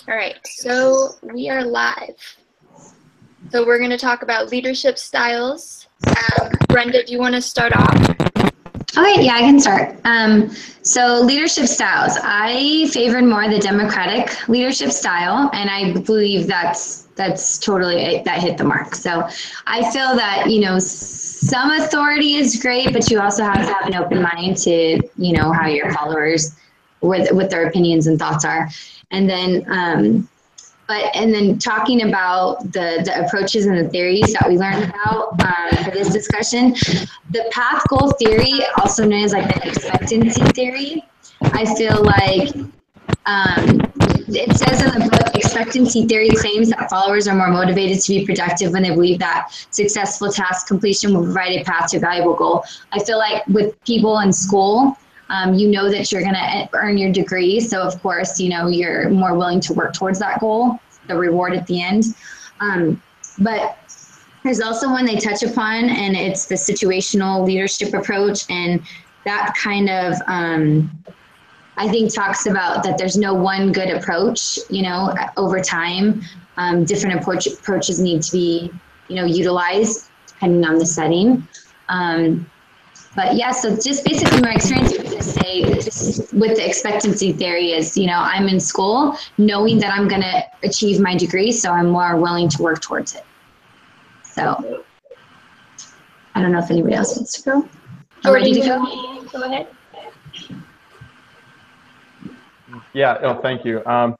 All right, so we are live. So we're going to talk about leadership styles. Brenda, do you want to start off? Okay, yeah, I can start. So leadership styles, I favored more the democratic leadership style, and I believe that's totally, that hit the mark. So I feel that, some authority is great, but you also have to have an open mind to, how your followers, what their opinions and thoughts are. And then, and then talking about the approaches and the theories that we learned about for this discussion, the path goal theory, also known as like the expectancy theory, I feel like it says in the book, expectancy theory claims that followers are more motivated to be productive when they believe that successful task completion will provide a path to a valuable goal. I feel like with people in school, you know that you're going to earn your degree. So of course, you're more willing to work towards that goal, the reward at the end. But there's also one they touch upon, and it's the situational leadership approach. And that kind of, I think, talks about that there's no one good approach, over time. Different approaches need to be, utilized depending on the setting. But yeah, so just basically my experience would just say, just with the expectancy theory is, I'm in school knowing that I'm going to achieve my degree, so I'm more willing to work towards it. So I don't know if anybody else wants to go. Or ready to go? Go ahead. Yeah, no, thank you. And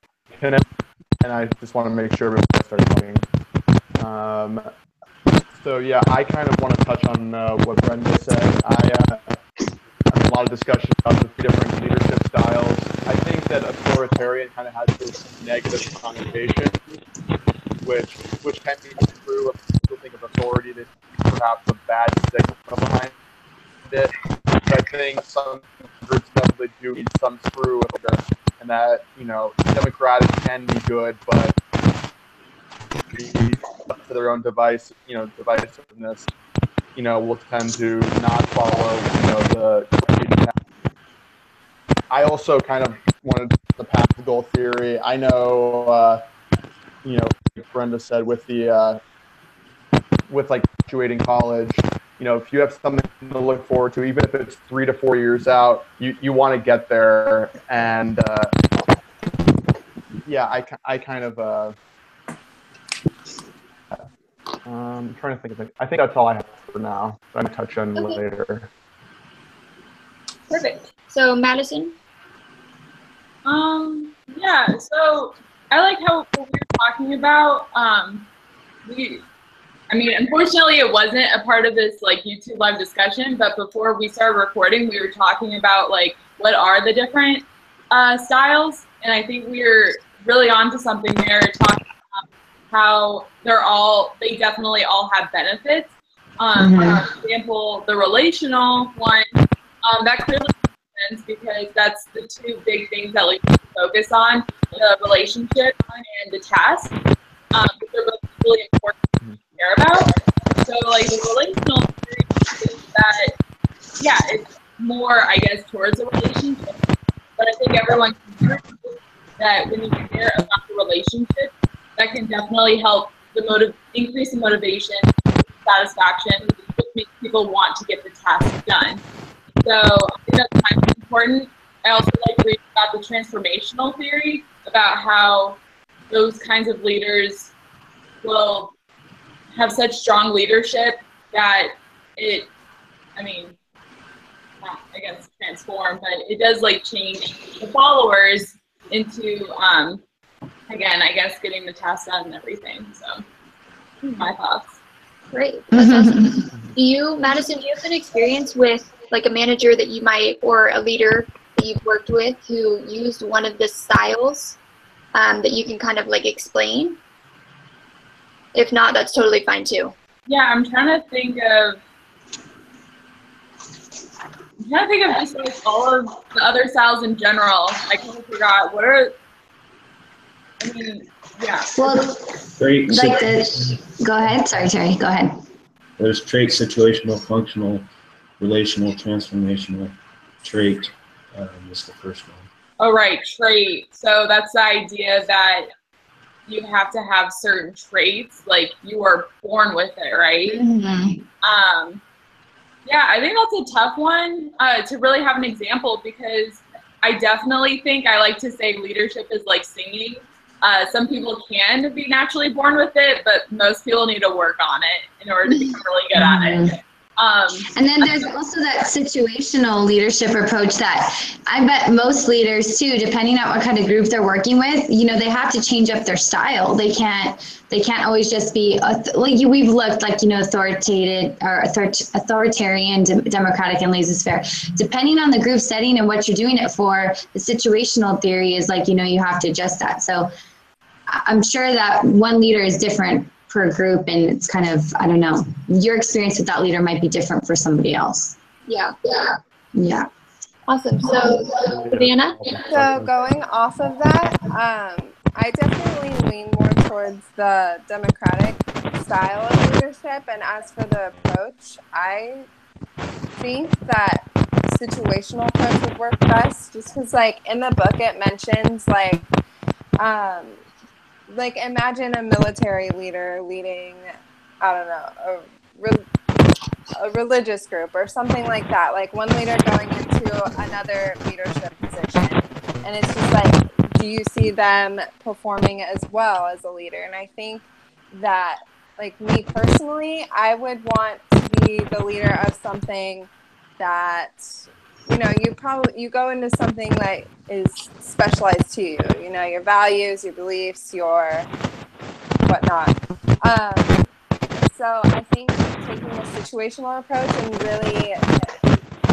I just want to make sure everybody starts talking. So yeah, I kind of want to touch on what Brenda said. I have a lot of discussion about the different leadership styles. I think that authoritarian kind of has this negative connotation, which can be true if people think of authority that perhaps a bad stigma behind it. But I think some groups definitely do need some screw with it, and that democratic can be good, but up to their own divisiveness, will tend to not follow, the. I also kind of wanted the path goal theory. I know, like Brenda said, with the with like graduating college, if you have something to look forward to, even if it's 3 to 4 years out, you want to get there. And yeah, I kind of. I'm trying to think of it. I think that's all I have for now. I'm going to touch on later. Perfect. So Madison? Yeah, so I like how what we were talking about, unfortunately it wasn't a part of this YouTube live discussion, but before we started recording, we were talking about what are the different styles, and I think we were really onto something there, talking about how they definitely all have benefits. For example, the relational one, that clearly makes sense because that's the two big things that focus on, the relationship and the task. They're both really important to care about. So the relational theory is that, yeah, it's more, I guess, towards a relationship. But I think everyone can agree that when you care about the relationship, that can definitely help increase the motivation, satisfaction, which makes people want to get the task done. So I think that's kind of important. I also like to read about the transformational theory, about how those kinds of leaders will have such strong leadership that transform, but it does change the followers into, again, I guess getting the task done and everything. So my thoughts. Great. That's awesome. Madison, do you have an experience with a manager that you might, or a leader that you've worked with who used one of the styles that you can kind of explain? If not, that's totally fine too. Yeah, I'm trying to think of just all of the other styles in general. I kind of forgot yeah. Well, go ahead. Sorry, Terry. Go ahead. There's trait, situational, functional, relational, transformational, trait. What's the first one? Oh, right, trait. So that's the idea that you have to have certain traits, like you are born with it, right? Mm-hmm. Yeah, I think that's a tough one to really have an example, because I definitely think I like to say leadership is like singing. Some people can be naturally born with it, but most people need to work on it in order to become really good at it. And then there's also that situational leadership approach that I bet most leaders too, depending on what kind of group they're working with, you know, they have to change up their style. They can't always just be like we've looked like, you know, authoritative or authoritarian, democratic, and laissez-faire. Depending on the group setting and what you're doing it for, the situational theory is like, you know, you have to adjust that. So I'm sure that one leader is different per group, and it's kind of, I don't know, your experience with that leader might be different for somebody else. Yeah. Awesome. So, Savana? So going off of that, I definitely lean more towards the democratic style of leadership. And as for the approach, I think that situational approach would work best, just because, like, in the book it mentions, like imagine a military leader leading, I don't know, a religious group or something like that. Like one leader going into another leadership position, and it's just like, do you see them performing as well as a leader? And I think that, like me personally, I would want to be the leader of something that, you know, you go into something that is specialized to you, you know, your values, your beliefs, your whatnot. So I think taking a situational approach and really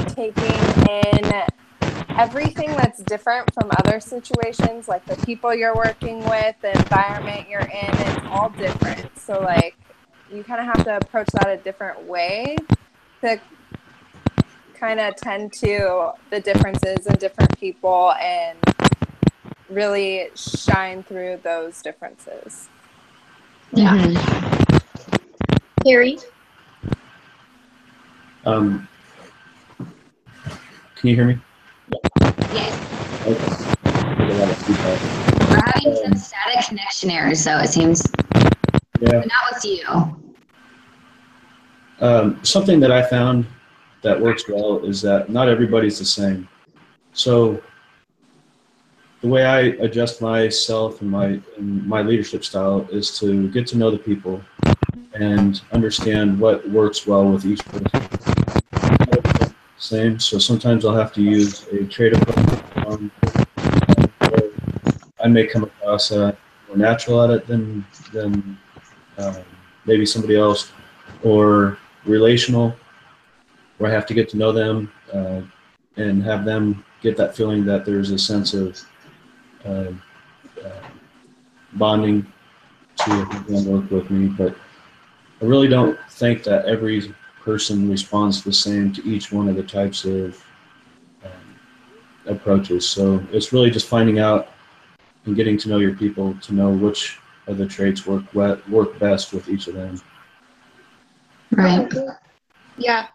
taking in everything that's different from other situations, like the people you're working with, the environment you're in, it's all different. So like you kind of have to approach that a different way to kind of tend to the differences in different people and really shine through those differences. Yeah. Terry? Can you hear me? Yes. Okay. We're having some static connection errors, so it seems. Yeah. But not with you. Something that I found that works well is that not everybody's the same. So the way I adjust myself and my leadership style is to get to know the people and understand what works well with each person. Same. So sometimes I'll have to use a trade approach. I may come across more natural at it than maybe somebody else, or relational, where I have to get to know them and have them get that feeling that there's a sense of bonding to work with me. But I really don't think that every person responds the same to each one of the types of approaches. So it's really just finding out and getting to know your people to know which of the traits work best with each of them. Right. Yeah.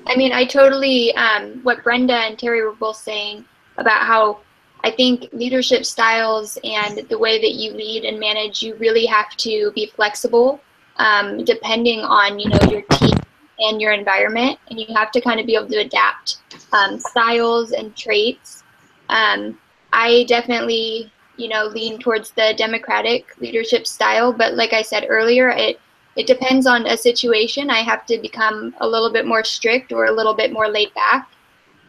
I mean, I totally, what Brenda and Terry were both saying about how I think leadership styles and the way that you lead and manage, you really have to be flexible depending on, you know, your team and your environment, and you have to kind of be able to adapt styles and traits. I definitely, you know, lean towards the democratic leadership style, but like I said earlier, it depends on a situation. I have to become a little bit more strict or a little bit more laid back.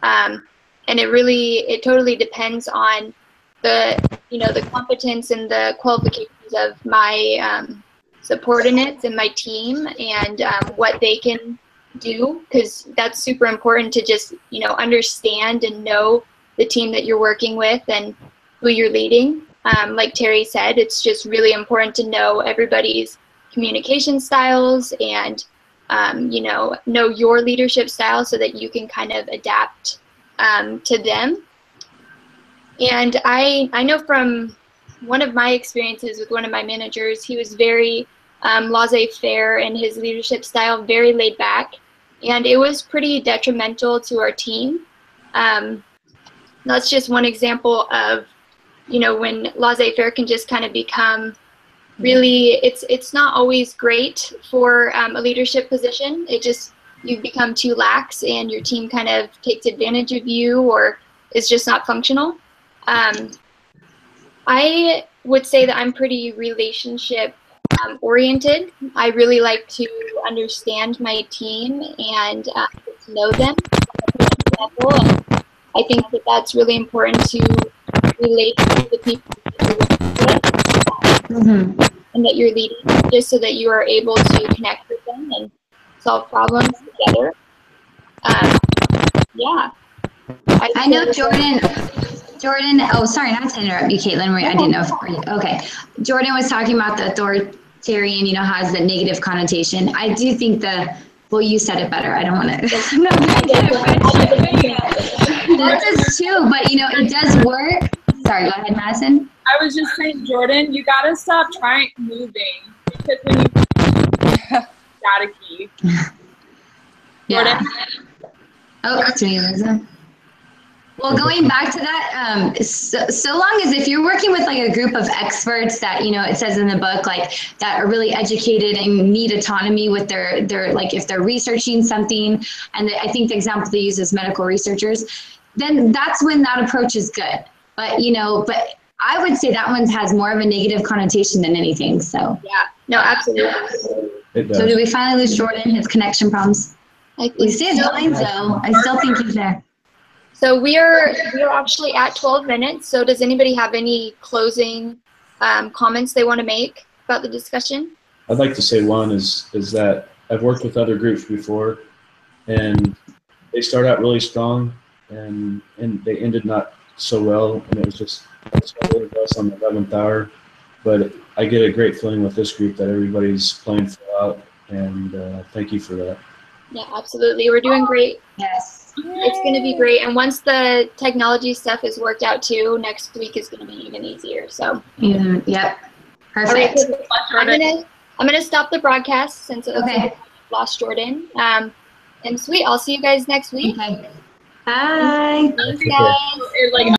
And it totally depends on the, you know, the competence and the qualifications of my subordinates and my team, and what they can do, because that's super important to just, you know, understand and know the team that you're working with and who you're leading. Like Terry said, it's just really important to know everybody's communication styles and, you know your leadership style so that you can kind of adapt to them. And I know from one of my experiences with one of my managers, he was very laissez-faire in his leadership style, very laid back, and it was pretty detrimental to our team. that's just one example of, you know, when laissez-faire can just kind of become really, it's not always great for a leadership position. It just, you become too lax and your team kind of takes advantage of you or is just not functional. I would say that I'm pretty relationship oriented. I really like to understand my team and get to know them on a personal level. And I think that that's really important to relate to the people that you're working with and that you're leading, just so that you are able to connect with them and solve problems together. Yeah. I know Jordan, oh, sorry, not to interrupt you, Kaitlin. I didn't know okay. Jordan was talking about the authoritarian, you know, has the negative connotation. I do think well, you said it better. I don't want to, that does too, but you know, it does work. Sorry, go ahead, Madison. I was just saying, Jordan, you gotta stop trying moving because when you staticky. Yeah. Jordan. Oh, it's me, Liza. Well, going back to that, so long as if you're working with like a group of experts that, you know, it says in the book, like that are really educated and need autonomy with their like if they're researching something, and I think the example they use is medical researchers, then that's when that approach is good. But, you know, but I would say that one has more of a negative connotation than anything. So yeah, no, absolutely. It does. So did we finally lose Jordan? His connection problems. We see his lines though. I still think he's there. So we are actually at 12 minutes. So does anybody have any closing comments they want to make about the discussion? I'd like to say one is that I've worked with other groups before, and they start out really strong, and they ended not so well, and it was just us on the 11th hour. But I get a great feeling with this group that everybody's playing full out, and thank you for that. Yeah, absolutely. We're doing great. Yes. It's going to be great. And once the technology stuff is worked out too, next week is going to be even easier. So. Yep. Perfect. All right, I'm gonna stop the broadcast since it looks like I've lost Jordan. And sweet, I'll see you guys next week. Okay. Bye. Thanks, guys.